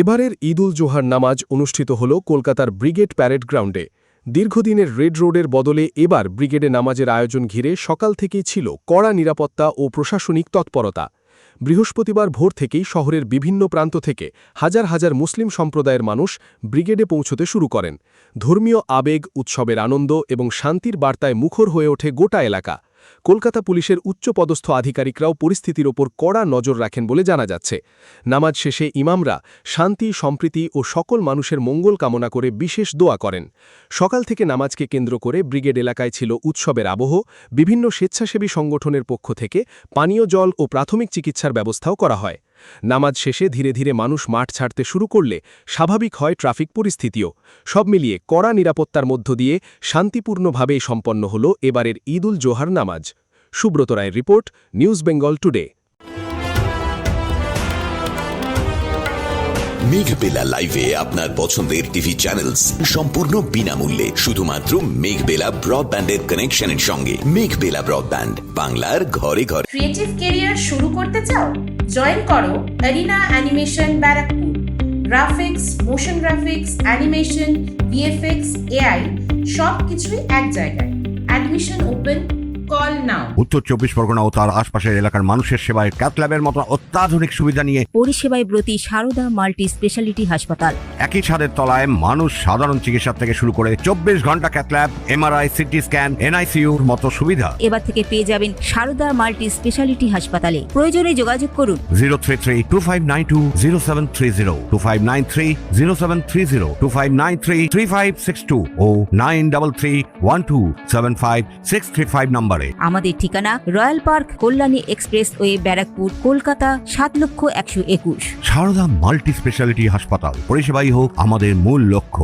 এবারের ঈদ উল জোহার নামাজ অনুষ্ঠিত হল কলকাতার ব্রিগেড প্যারেড গ্রাউন্ডে। দীর্ঘদিনের রেড রোডের বদলে এবার ব্রিগেডে নামাজের আয়োজন ঘিরে সকাল থেকেই ছিল কড়া নিরাপত্তা ও প্রশাসনিক তৎপরতা। বৃহস্পতিবার ভোর থেকেই শহরের বিভিন্ন প্রান্ত থেকে হাজার হাজার মুসলিম সম্প্রদায়ের মানুষ ব্রিগেডে পৌঁছতে শুরু করেন। ধর্মীয় আবেগ, উৎসবের আনন্দ এবং শান্তির বার্তায় মুখর হয়ে ওঠে গোটা এলাকা। কলকাতা পুলিশের উচ্চপদস্থ আধিকারিকরাও পরিস্থিতির ওপর কড়া নজর রাখেন বলে জানা যাচ্ছে। নামাজ শেষে ইমামরা শান্তি, সম্প্রীতি ও সকল মানুষের মঙ্গল কামনা করে বিশেষ দোয়া করেন। সকাল থেকে নামাজকে কেন্দ্র করে ব্রিগেড এলাকায় ছিল উৎসবের আবহ। বিভিন্ন স্বেচ্ছাসেবী সংগঠনের পক্ষ থেকে পানীয় জল ও প্রাথমিক চিকিৎসার ব্যবস্থাও করা হয়। নামাজ শেষে ধীরে ধীরে মানুষ মাঠ ছাড়তে শুরু করলে স্বাভাবিক হয় ট্রাফিক পরিস্থিতিও। সব মিলিয়ে কড়া নিরাপত্তার মধ্য দিয়ে শান্তিপূর্ণভাবেই সম্পন্ন হল এবারের ঈদ উল জোহার নামাজ। সুব্রত রায়ের report, news Bengal today. Meghbela লাইভে আপনার পছন্দের টিভি চ্যানেলস সম্পূর্ণ বিনামূল্যে শুধুমাত্র মেঘবেলা ব্রডব্যান্ডের কানেকশনের সঙ্গে। মেঘবেলা ব্রডব্যান্ড, বাংলার ঘরে ঘরে। ক্রিয়েটিভ ক্যারিয়ার শুরু করতে চাও? জয়েন করো arena animation Barrackpore. Graphics, motion graphics, animation, VFX, AI সব কিছুই এক জায়গায়। Admission open, call now. উত্তর 24 পরগনা ও তার আশপাশের এলাকার মানুষের সেবায় ক্যাথল্যাবের মতো অত্যাধুনিক সুবিধা নিয়ে পরিষেবায় ব্রতী সারদা মাল্টি স্পেশালিটি হাসপাতাল। একই ছাদের তলায় মানুষ সাধারণ চিকিৎসা থেকে শুরু করে 24 ঘন্টা ক্যাথল্যাব, এমআরআই, সিটি স্ক্যান, এনআইসিউর মতো সুবিধা এবার থেকে পেয়ে যাবেন সারদা মাল্টি স্পেশালিটি হাসপাতালে। প্রয়োজনে যোগাযোগ করুন 033-2592-0730, 2593-0730, 2593-3562 ও 9331275635 নম্বরে। আমাদের ঠিকানা royal park, Kalyani expressway, Barrackpore, Kolkata ৭,১২১। সারদা মাল্টি স্পেশালিটি হাসপাতাল, পরিষেবাই হোক আমাদের মূল লক্ষ্য।